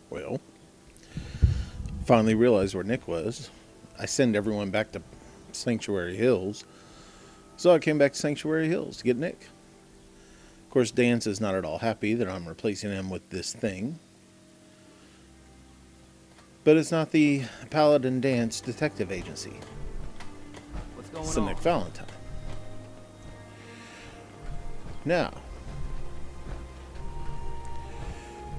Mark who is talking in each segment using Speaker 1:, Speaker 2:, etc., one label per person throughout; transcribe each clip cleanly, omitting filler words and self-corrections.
Speaker 1: Well, finally realized where Nick was. I send everyone back to Sanctuary Hills. So I came back to Sanctuary Hills to get Nick. Of course, Dance is not at all happy that I'm replacing him with this thing. But it's not the Paladin Dance Detective Agency.
Speaker 2: What's going
Speaker 1: It's the
Speaker 2: on?
Speaker 1: Nick Valentine. Now,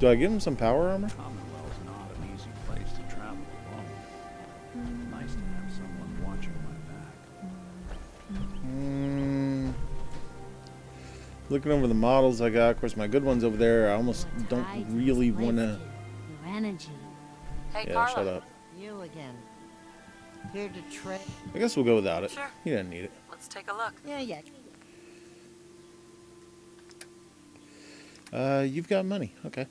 Speaker 1: do I give him some power armor?
Speaker 2: Commonwealth's not an easy place to travel alone. It's nice to have someone watching my back.
Speaker 1: Looking over the models I got, of course, my good ones over there. I almost don't really want to.
Speaker 3: Your energy.
Speaker 4: Hey,
Speaker 1: Yeah,
Speaker 4: Carla.
Speaker 1: shut up.
Speaker 3: You again. Here to trade.
Speaker 1: I guess we'll go without it.
Speaker 4: Sure.
Speaker 1: He doesn't need it.
Speaker 4: Let's take a look.
Speaker 3: Yeah.
Speaker 1: You've got money. Okay.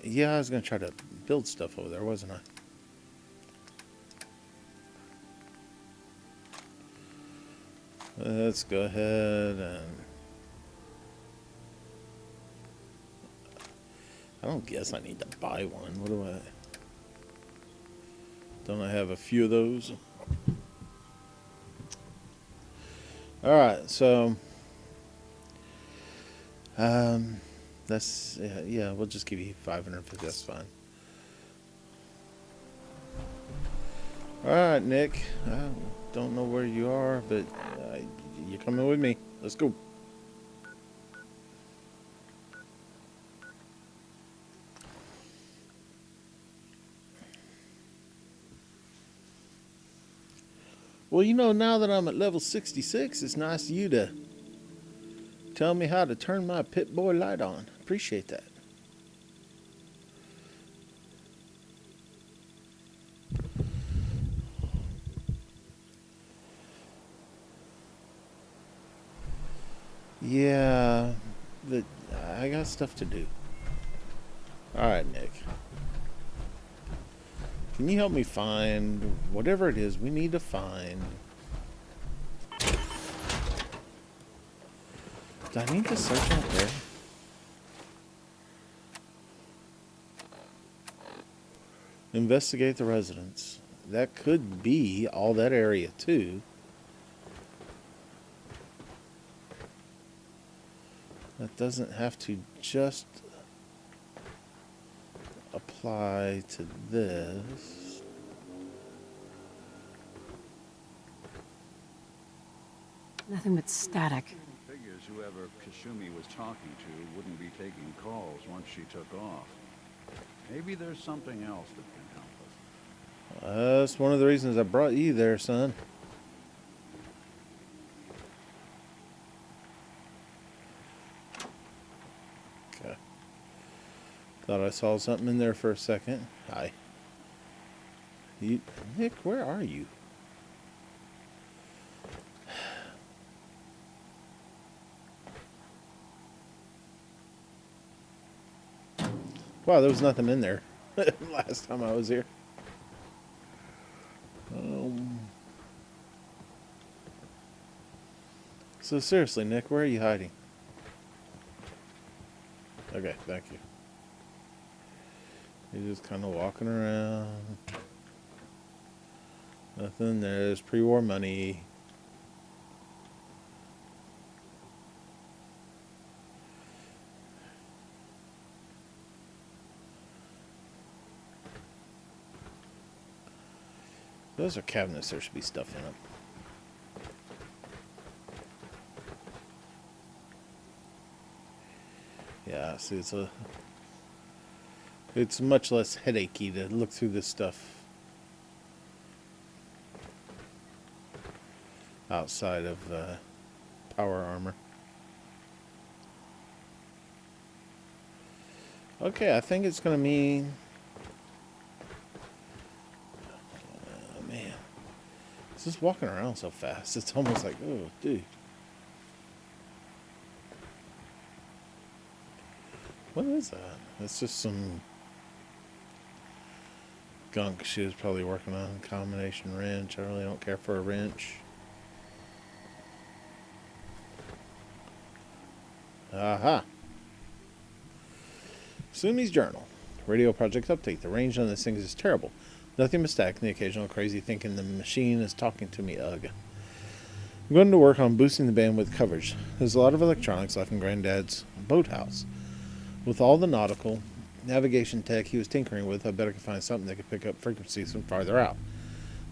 Speaker 1: Yeah, I was going to try to build stuff over there, wasn't I? Let's go ahead and... I don't guess I need to buy one. What do I... Don't I have a few of those? Alright, so... That's... Yeah, we'll just give you 550. That's fine. Alright, Nick. I don't know where you are, but you're coming with me. Let's go. Well, you know, now that I'm at level 66, it's nice of you to tell me how to turn my Pip-Boy light on. Appreciate that. Yeah, but I got stuff to do. Alright, Nick. Can you help me find whatever it is we need to find? Do I need to search out there? Investigate the residence. That could be all that area too. That doesn't have to just apply to this.
Speaker 5: Nothing but static.
Speaker 2: Figures whoever Kasumi was talking to wouldn't be taking calls once she took off. Maybe there's something else that can help us.
Speaker 1: That's one of the reasons I brought you there, son. Okay. Thought I saw something in there for a second. Hi. Nick, where are you? Wow, there was nothing in there last time I was here. So seriously, Nick, where are you hiding? Okay, thank you. You're just kind of walking around. Nothing. There's pre-war money. Those are cabinets. There should be stuff in them. Yeah, see, it's much less headachy to look through this stuff outside of power armor. Okay, I think it's gonna mean... Oh, man. It's just walking around so fast. It's almost like, oh, dude. What is that? It's just some gunk she was probably working on. Combination wrench. I really don't care for a wrench. Aha. Sumi's journal. Radio project update. The range on this thing is terrible. Nothing but static and the occasional crazy thinking the machine is talking to me. Ugh. I'm going to work on boosting the bandwidth coverage. There's a lot of electronics left in Granddad's boathouse. With all the nautical navigation tech he was tinkering with, I bet I could find something that could pick up frequencies from farther out.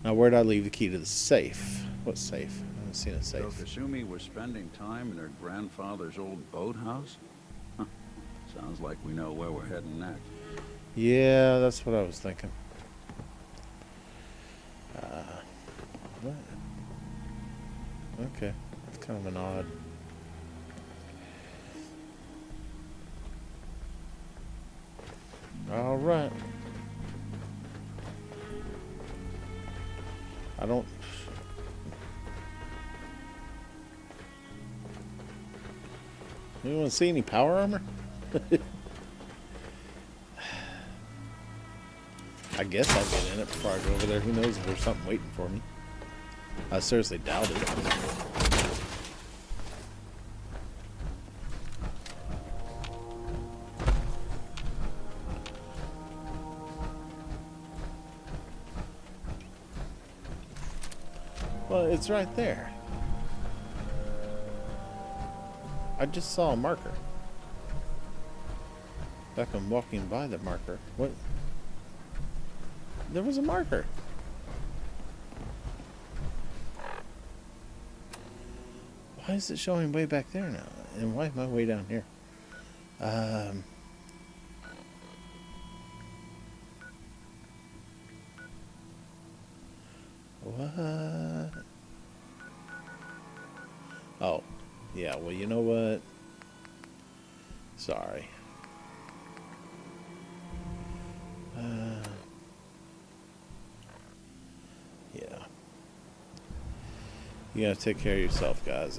Speaker 1: Now, where'd I leave the key to the safe? What safe? I haven't seen a safe.
Speaker 2: So Kasumi was spending time in her grandfather's old boathouse? Huh. Sounds like we know where we're heading next.
Speaker 1: Yeah, that's what I was thinking. What? Okay, that's kind of an odd. All right. I don't. You want to see any power armor? I guess I'll get in it before I go over there. Who knows if there's something waiting for me. I seriously doubt it. Well, it's right there. I just saw a marker. Back I'm walking by the marker. What? There was a marker. Why is it showing way back there now? And why am I way down here? What? Oh, yeah, well, you know what? Sorry. Yeah. You gotta take care of yourself, guys.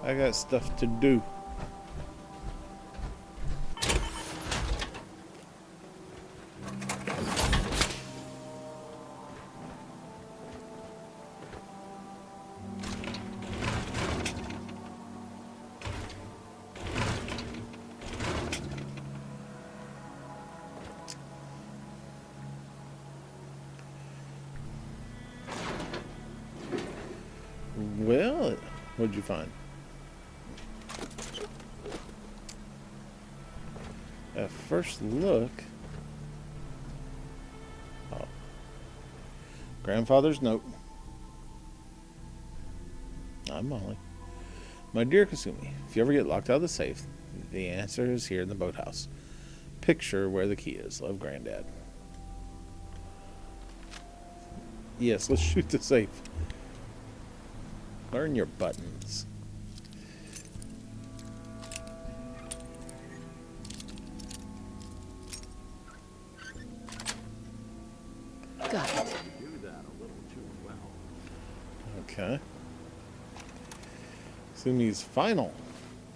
Speaker 1: I got stuff to do. Well, what'd you find? At first look. Oh. Grandfather's note. I'm Molly. My dear Kasumi, if you ever get locked out of the safe, the answer is here in the boathouse. Picture where the key is. Love, Granddad. Yes, let's shoot the safe. Learn your buttons.
Speaker 5: Got it.
Speaker 2: You do that a little too well.
Speaker 1: Okay. Sumi's final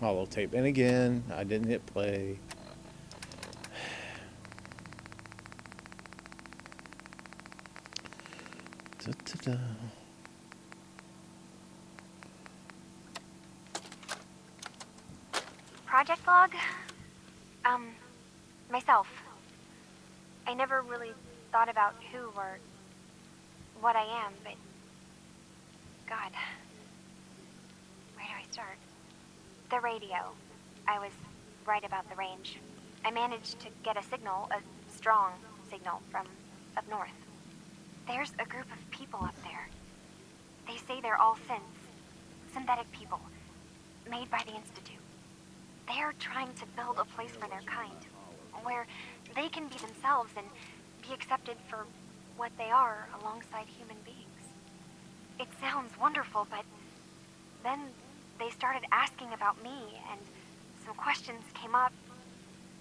Speaker 1: holotape. And again, I didn't hit play. Da-da-da.
Speaker 4: Project log? Myself. I never really thought about who or what I am, but God. Where do I start? The radio. I was right about the range. I managed to get a signal, a strong signal from up north. There's a group of people up there. They say they're all synthetic people, made by the Institute. They're trying to build a place for their kind, where they can be themselves and be accepted for what they are alongside human beings. It sounds wonderful, but then they started asking about me, and some questions came up.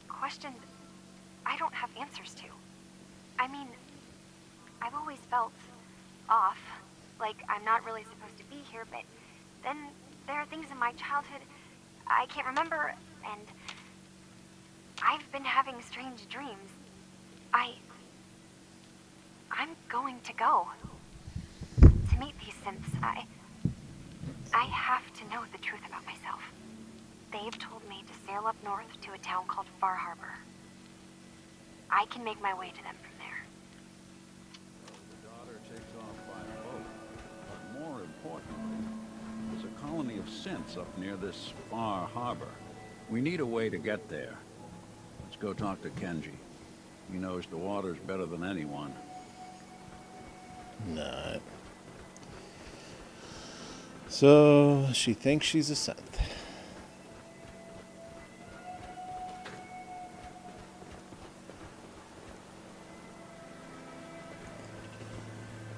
Speaker 4: Questions I don't have answers to. I mean, I've always felt off, like I'm not really supposed to be here, but then there are things in my childhood I can't remember, and I've been having strange dreams. I'm going to go to meet these synths. I have to know the truth about myself. They've told me to sail up north to a town called Far Harbor. I can make my way to them from there.
Speaker 2: The daughter takes off by boat. But more importantly, there's a colony of synths up near this Far Harbor. We need a way to get there. Let's go talk to Kenji. He knows the waters better than anyone.
Speaker 1: Nah. So, she thinks she's a synth.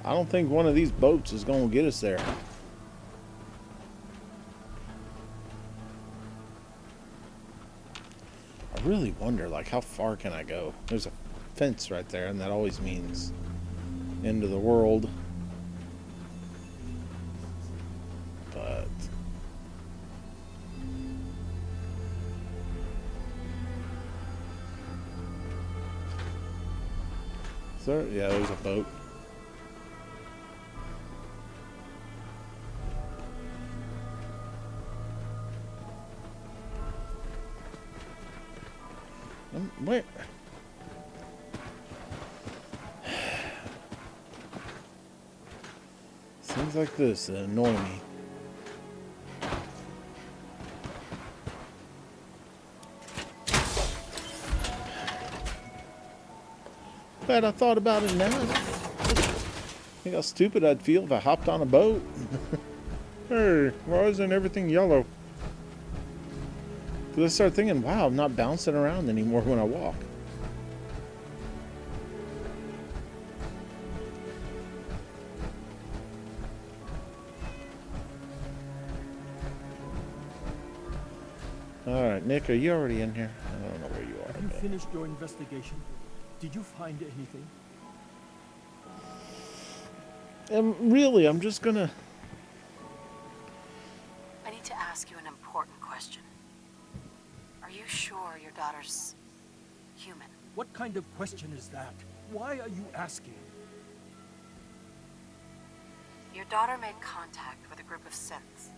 Speaker 1: I don't think one of these boats is going to get us there. I really wonder, like, how far can I go? There's a fence right there, and that always means end of the world. But sir, yeah, there's a boat. Where? Things like this that annoy me. But I thought about it now. Think how stupid I'd feel if I hopped on a boat. Hey, why isn't everything yellow? Because I start thinking, wow, I'm not bouncing around anymore when I walk. Alright, Nick, are you already in here? I don't know where you are.
Speaker 6: Have you
Speaker 1: but-
Speaker 6: finished your investigation? Did you find anything?
Speaker 1: Really, I'm just gonna...
Speaker 5: I need to ask you an important question. Are you sure your daughter's human?
Speaker 6: What kind of question is that? Why are you asking?
Speaker 5: Your daughter made contact with a group of synths.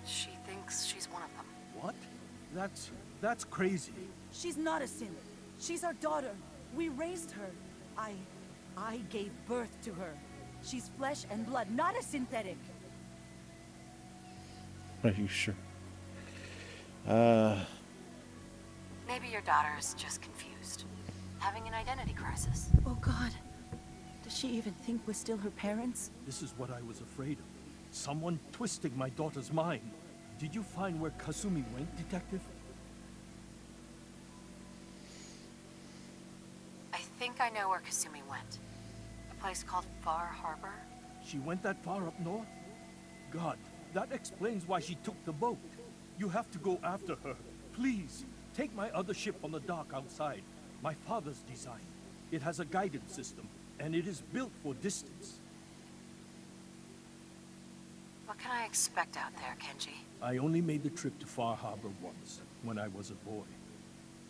Speaker 5: She thinks she's one of them.
Speaker 6: What? That's crazy.
Speaker 7: She's not a synth. She's our daughter. We raised her. I gave birth to her. She's flesh and blood, not a synthetic.
Speaker 1: Are you sure?
Speaker 5: Maybe your daughter is just confused, having an identity crisis.
Speaker 7: Oh God. Does she even think we're still her parents?
Speaker 6: This is what I was afraid of. Someone twisting my daughter's mind. Did you find where Kasumi went, Detective?
Speaker 5: I think I know where Kasumi went. A place called Far Harbor.
Speaker 6: She went that far up north? God, that explains why she took the boat. You have to go after her. Please, take my other ship on the dock outside. My father's design. It has a guidance system, and it is built for distance.
Speaker 5: What can I expect out there, Kenji?
Speaker 6: I only made the trip to Far Harbor once, when I was a boy.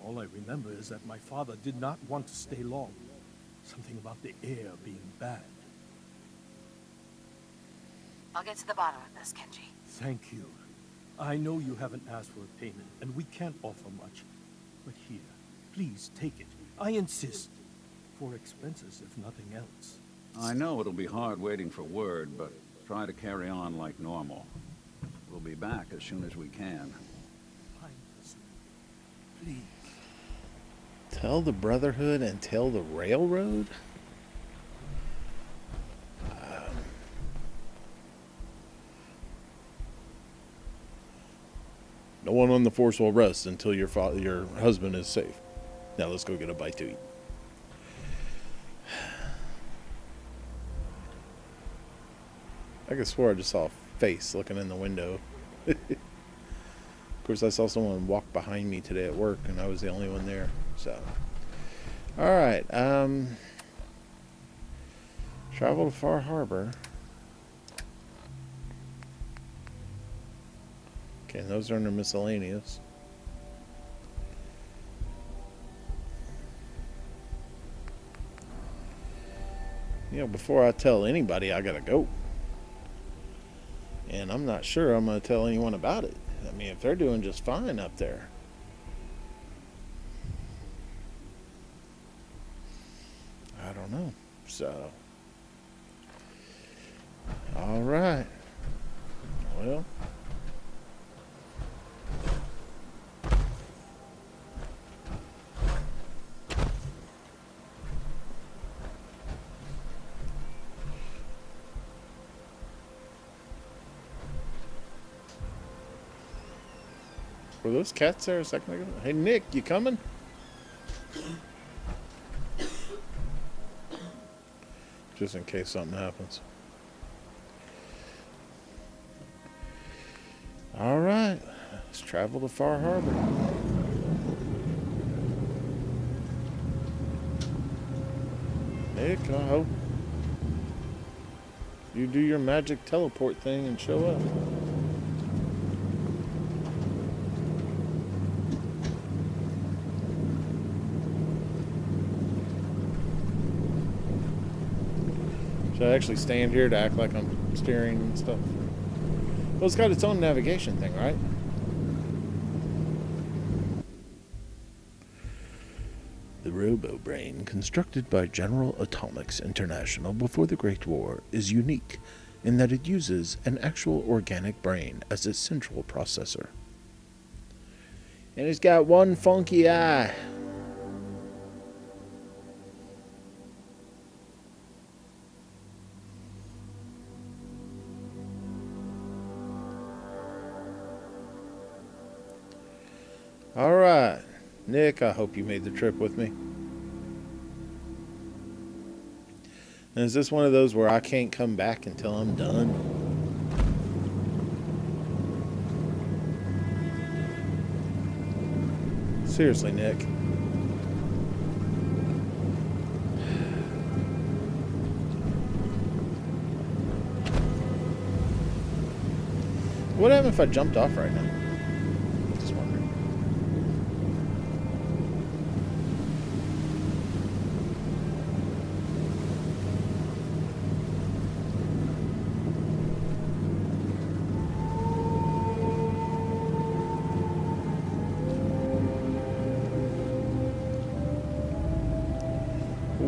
Speaker 6: All I remember is that my father did not want to stay long. Something about the air being bad.
Speaker 5: I'll get to the bottom of this, Kenji.
Speaker 6: Thank you. I know you haven't asked for a payment, and we can't offer much. But here, please take it. I insist. For expenses, if nothing else.
Speaker 2: I know it'll be hard waiting for word, but try to carry on like normal. We'll be back as soon as we can.
Speaker 6: Find Kasumi. Please.
Speaker 1: Tell the Brotherhood and tell the Railroad? No one on the force will rest until your husband is safe. Now let's go get a bite to eat. I could swear I just saw a face looking in the window. Of course, I saw someone walk behind me today at work, and I was the only one there. So, all right. Travel to Far Harbor. Okay, those are under miscellaneous. You know, before I tell anybody I gotta go, And I'm not sure I'm going to tell anyone about it. I mean, if they're doing just fine up there. I don't know. So, all right. Well, were those cats there a second ago? Hey, Nick, you coming? Just in case something happens. All right, let's travel to Far Harbor. Nick, I hope you do your magic teleport thing and show up. Should I actually stand here to act like I'm steering and stuff? Well, it's got its own navigation thing, right? The Robo-Brain, constructed by General Atomics International before the Great War, is unique in that it uses an actual organic brain as its central processor. And it's got one funky eye. All right, Nick, I hope you made the trip with me. And is this one of those where I can't come back until I'm done? Seriously, Nick. What happened if I jumped off right now? Just wondering.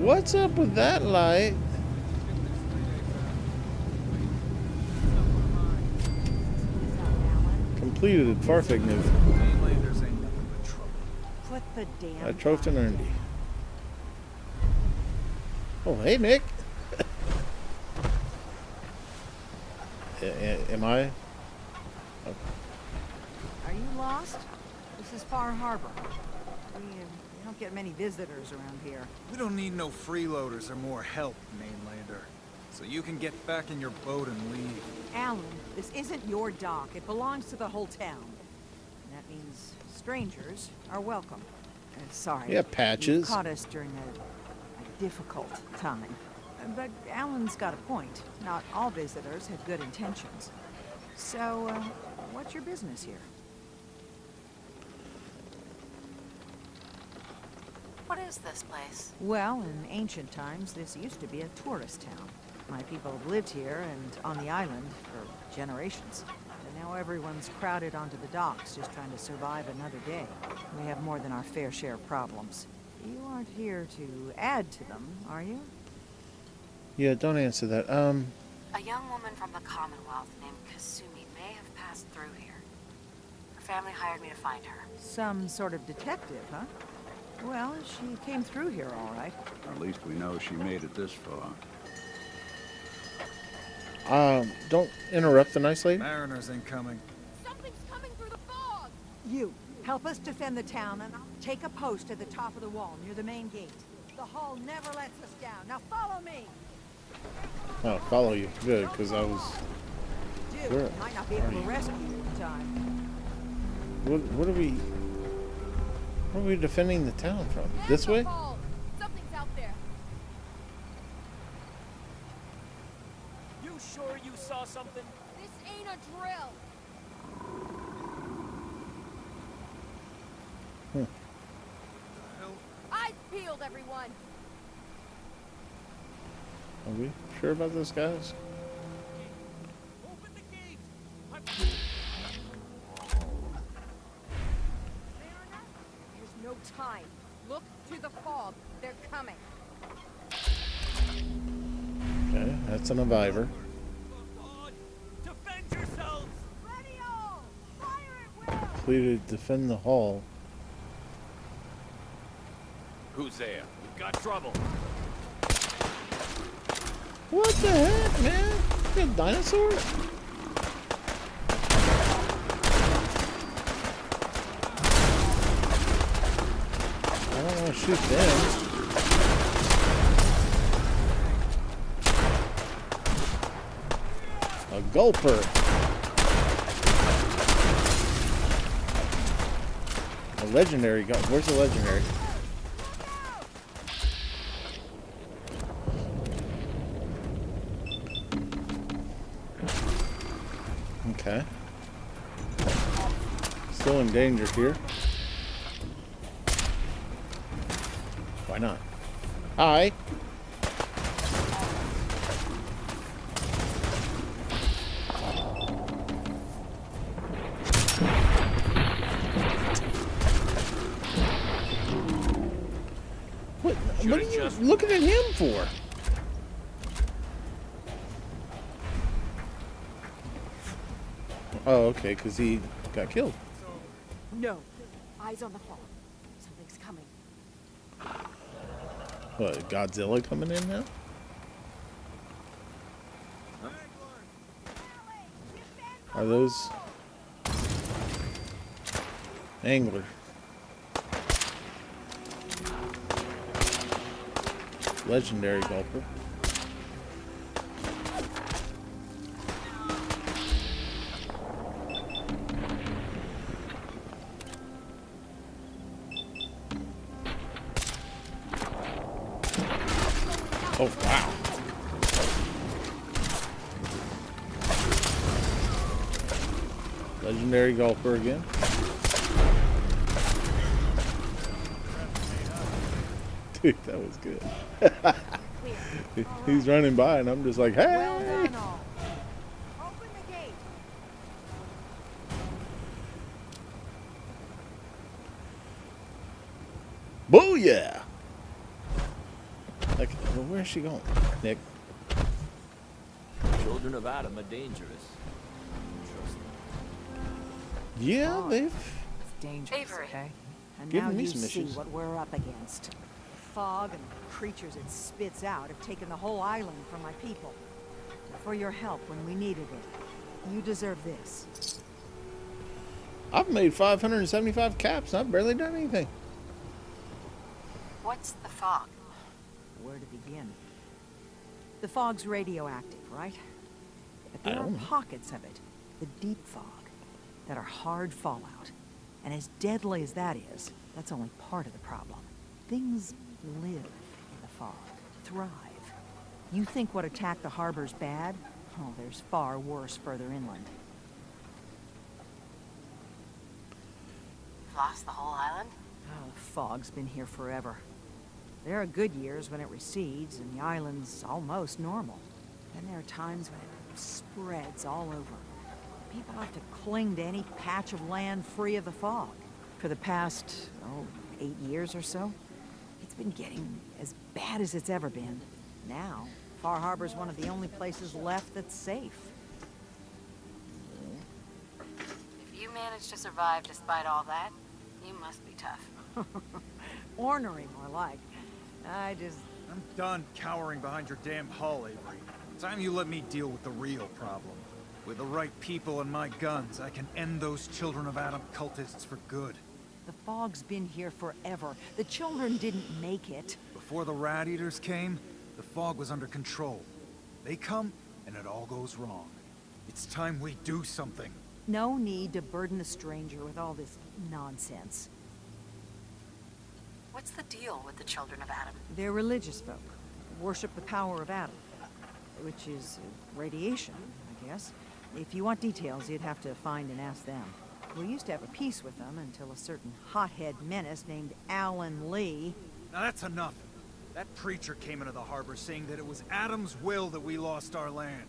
Speaker 1: What's up with that light? Completed Farfig move.
Speaker 8: Mainlanders ain't nothing but trouble.
Speaker 7: Put the damn.
Speaker 1: I trophed and earned. Oh, hey, Nick. Am I? Oh.
Speaker 9: Are you lost? This is Far Harbor. We don't get many visitors around here.
Speaker 8: We don't need no freeloaders or more help, mainlander. So you can get back in your boat and leave.
Speaker 9: Alan, this isn't your dock. It belongs to the whole town. And that means strangers are welcome. Sorry.
Speaker 1: Yeah, Patches.
Speaker 9: You caught us during a difficult time. But Alan's got a point. Not all visitors have good intentions. So, what's your business here?
Speaker 5: What is this place?
Speaker 9: Well, in ancient times, this used to be a tourist town. My people have lived here and on the island for generations. And now everyone's crowded onto the docks just trying to survive another day. We have more than our fair share of problems. You aren't here to add to them, are you?
Speaker 1: Yeah, don't answer that.
Speaker 5: A young woman from the Commonwealth named Kasumi may have passed through here. Her family hired me to find her.
Speaker 9: Some sort of detective, huh? Well, she came through here all right.
Speaker 2: At least we know she made it this far.
Speaker 1: Don't interrupt the nice lady.
Speaker 8: Mariners ain't coming.
Speaker 7: Something's coming through the fog!
Speaker 9: You, help us defend the town and I'll take a post at the top of the wall near the main gate. The hull never lets us down. Now follow me!
Speaker 1: Oh, follow you. Good, because I was...
Speaker 9: Dude,
Speaker 1: Where
Speaker 9: might not be able to
Speaker 1: are you?
Speaker 9: rescue you in time.
Speaker 1: What are we... Where are we defending the town from? This way?
Speaker 7: Something's out there.
Speaker 6: You sure you saw something?
Speaker 7: This ain't a drill. Eyes peeled, everyone.
Speaker 1: Are we sure about this, guys?
Speaker 6: Open the gate!
Speaker 10: behind. Look to the fog. They're coming.
Speaker 1: Okay, that's an Aviver.
Speaker 6: Defend yourselves!
Speaker 7: Radio! Fire at will!
Speaker 1: Completed defend the hall.
Speaker 6: Who's there? We've got trouble.
Speaker 1: What the heck, man? You got dinosaurs? I don't want to shoot them. A gulper. A legendary gun. Where's the legendary? Okay. Still in danger here. Why not? Hi. What are you looking at him for? Oh, okay, because he got killed.
Speaker 10: No. Eyes on the fog. Something's coming.
Speaker 1: What, Godzilla coming in now? Are those angler? Legendary gulper. Oh, wow. Legendary gulper again. Dude, that was good. He's running by and I'm just like, hey!
Speaker 7: Well done, all. Open the gate.
Speaker 1: Booyah! Like, well, where's she going, Nick?
Speaker 11: Children of Adam are dangerous. Trust them.
Speaker 1: Yeah, they've
Speaker 9: It's dangerous,
Speaker 5: Avery.
Speaker 9: okay? And
Speaker 1: Given
Speaker 9: now
Speaker 1: me
Speaker 9: you
Speaker 1: some
Speaker 9: see
Speaker 1: issues.
Speaker 9: what we're up against. Fog and the creatures it spits out have taken the whole island from my people. For your help when we needed it. You deserve this.
Speaker 1: I've made 575 caps and I've barely done anything.
Speaker 5: What's the fog?
Speaker 9: Where to begin? The fog's radioactive, right? But
Speaker 1: I
Speaker 9: there are
Speaker 1: don't know.
Speaker 9: pockets of it, the deep fog, that are hard fallout. And as deadly as that is, that's only part of the problem. Things live in the fog, thrive. You think what attacked the harbor's bad? Oh, there's far worse further inland.
Speaker 5: Lost the whole island?
Speaker 9: Oh, the fog's been here forever. There are good years when it recedes and the island's almost normal. Then there are times when it spreads all over. People have to cling to any patch of land free of the fog. For the past, 8 years or so, it's been getting as bad as it's ever been. Now, Far Harbor's one of the only places left that's safe.
Speaker 5: If you managed to survive despite all that, you must be tough.
Speaker 9: Ornery, more like. I'm
Speaker 8: done cowering behind your damn hull, Avery. Time you let me deal with the real problem. With the right people and my guns, I can end those Children of Adam cultists for good.
Speaker 9: The fog's been here forever. The children didn't make it.
Speaker 8: Before the Rat Eaters came, the fog was under control. They come, and it all goes wrong. It's time we do something.
Speaker 9: No need to burden the stranger with all this nonsense.
Speaker 5: What's the deal with the Children of Adam?
Speaker 9: They're religious folk. Worship the power of Adam. Which is radiation, I guess. If you want details, you'd have to find and ask them. We used to have a peace with them until a certain hothead menace named Alan Lee...
Speaker 8: Now that's enough. That preacher came into the harbor saying that it was Adam's will that we lost our land.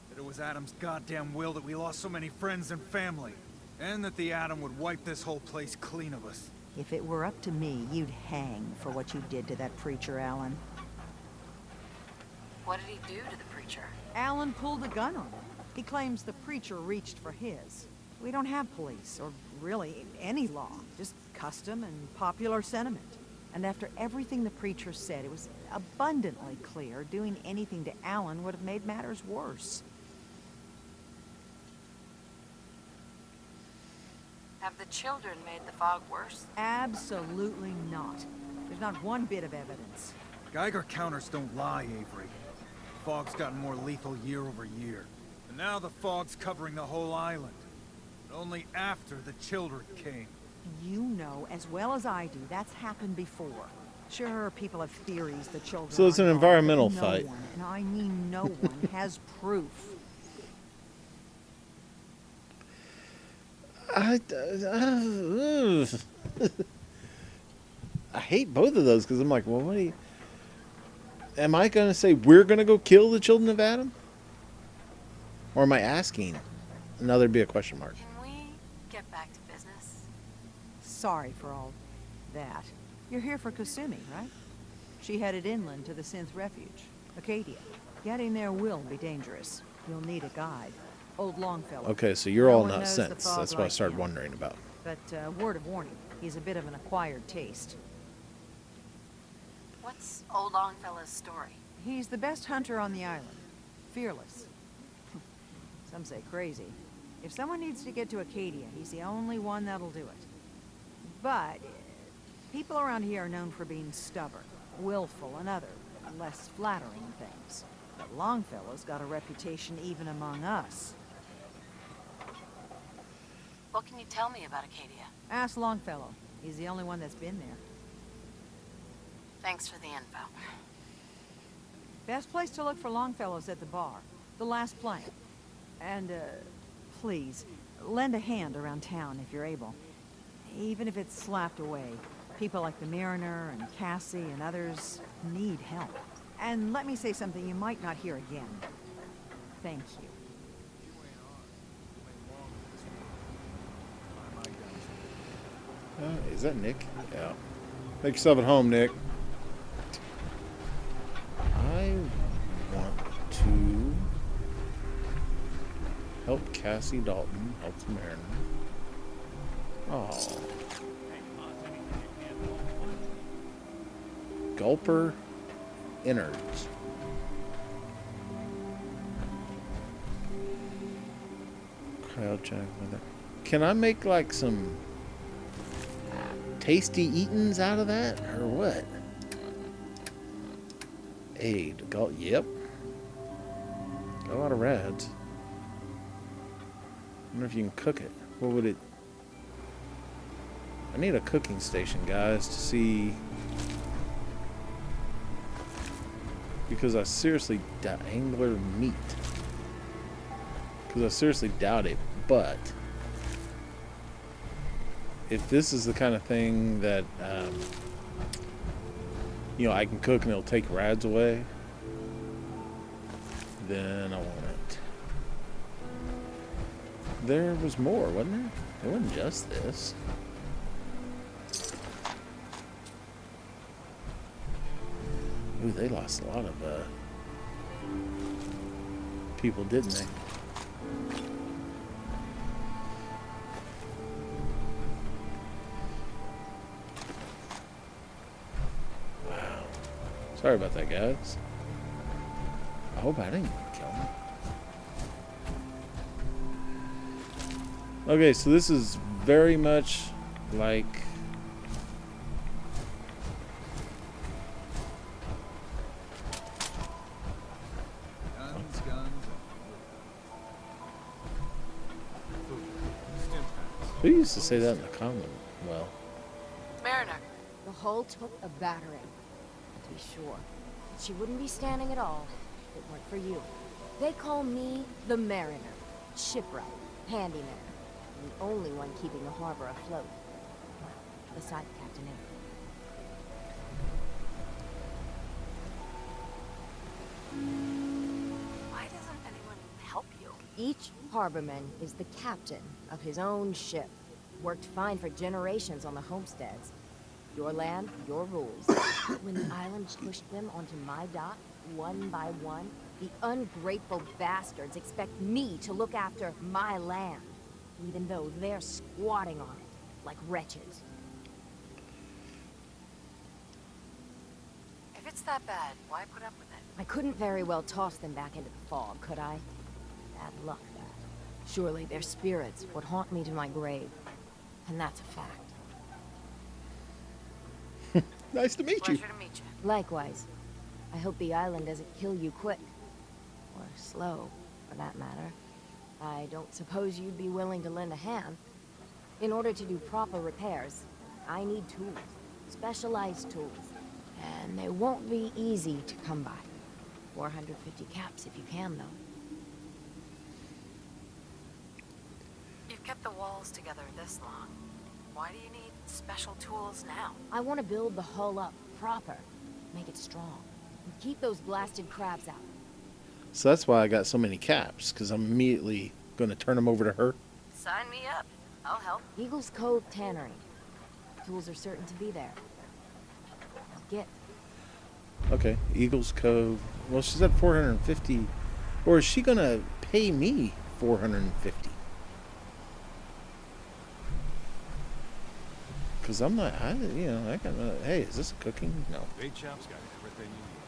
Speaker 8: That it was Adam's goddamn will that we lost so many friends and family. And that the Atom would wipe this whole place clean of us.
Speaker 9: If it were up to me, you'd hang for what you did to that preacher, Alan.
Speaker 5: What did he do to the preacher?
Speaker 9: Alan pulled a gun on him. He claims the preacher reached for his. We don't have police, or really any law, just custom and popular sentiment. And after everything the preacher said, it was abundantly clear doing anything to Alan would have made matters worse.
Speaker 5: Have the children made the fog worse?
Speaker 9: Absolutely not. There's not one bit of evidence.
Speaker 8: Geiger counters don't lie, Avery. The fog's gotten more lethal year over year. And now the fog's covering the whole island. But only after the children came.
Speaker 9: You know as well as I do that's happened before. Sure, people have theories the children
Speaker 1: So it's an
Speaker 9: are
Speaker 1: environmental
Speaker 9: involved, but
Speaker 1: fight.
Speaker 9: no one, and I mean no one, has proof.
Speaker 1: I hate both of those because I'm like, well, what do you... Am I going to say we're going to go kill the children of Adam? Or am I asking? Now there'd be a question mark.
Speaker 5: Can we get back to business?
Speaker 9: Sorry for all that. You're here for Kasumi, right? She headed inland to the Synth Refuge, Acadia. Getting there will be dangerous. You'll need a guide. Old Longfellow.
Speaker 1: Okay, so you're
Speaker 9: No
Speaker 1: all
Speaker 9: one
Speaker 1: not
Speaker 9: knows the
Speaker 1: sense.
Speaker 9: fog
Speaker 1: That's what I
Speaker 9: like
Speaker 1: started
Speaker 9: him.
Speaker 1: wondering about.
Speaker 9: But word of warning, he's a bit of an acquired taste.
Speaker 5: What's old Longfellow's story?
Speaker 9: He's the best hunter on the island. Fearless. Some say crazy. If someone needs to get to Acadia, he's the only one that'll do it. But people around here are known for being stubborn, willful, and other, less flattering things. But Longfellow's got a reputation even among us.
Speaker 5: What can you tell me about Acadia?
Speaker 9: Ask Longfellow. He's the only one that's been there.
Speaker 5: Thanks for the info.
Speaker 9: Best place to look for Longfellow's at the bar. The last plank. And, please, lend a hand around town if you're able. Even if it's slapped away. People like the Mariner and Cassie and others need help. And let me say something you might not hear again. Thank you.
Speaker 1: Is that Nick? Yeah. Make yourself at home, Nick. I want to help Cassie Dalton, help the Mariner. Oh. Gulper innards. Cryogenic weather. Can I make like some tasty eatins out of that, or what? Aid. Yep. Got a lot of rads. I wonder if you can cook it. What would it... I need a cooking station, guys, to see... Because I seriously doubt... Angler meat. Because I seriously doubt it, but... If this is the kind of thing that, you know, I can cook and it'll take rads away, then I want it. There was more, wasn't there? It wasn't just this. Ooh, they lost a lot of people, didn't they? Sorry about that, guys. I hope I didn't kill him. Okay, so this is very much like...
Speaker 8: Guns, guns, food, stim packs.
Speaker 1: Who used to say that in the Commonwealth?
Speaker 5: Mariner.
Speaker 10: The hull took a battering, to be sure. But she wouldn't be standing at all if it weren't for you. They call me the Mariner, shipwright, handyman, and the only one keeping the harbor afloat. Beside Captain Avery.
Speaker 5: Why doesn't anyone help you?
Speaker 10: Each harborman is the captain of his own ship. Worked fine for generations on the homesteads. Your land, your rules. When the island pushed them onto my dock, one by one, the ungrateful bastards expect me to look after my land, even though they're squatting on it, like wretches.
Speaker 5: If it's that bad, why put up with it?
Speaker 10: I couldn't very well toss them back into the fog, could I? Bad luck, that. Surely their spirits would haunt me to my grave. And that's a fact.
Speaker 1: Nice to meet you.
Speaker 5: Pleasure to meet you.
Speaker 10: Likewise. I hope the island doesn't kill you quick. Or slow, for that matter. I don't suppose you'd be willing to lend a hand. In order to do proper repairs, I need tools. Specialized tools. And they won't be easy to come by. 450 caps if you can, though.
Speaker 5: You've kept the walls together this long. Why do you need special tools now?
Speaker 10: I want to build the hull up proper. Make it strong. And keep those blasted crabs out.
Speaker 1: So that's why I got so many caps, because I'm immediately going to turn them over to her.
Speaker 5: Sign me up. I'll help.
Speaker 10: Eagles Cove Tannery. Tools are certain to be there. Now get.
Speaker 1: Okay, Eagles Cove. Well, she said 450. Or is she going to pay me 450? Because I'm not, I got, hey, is this cooking? No.
Speaker 6: Bait shop's got everything you need.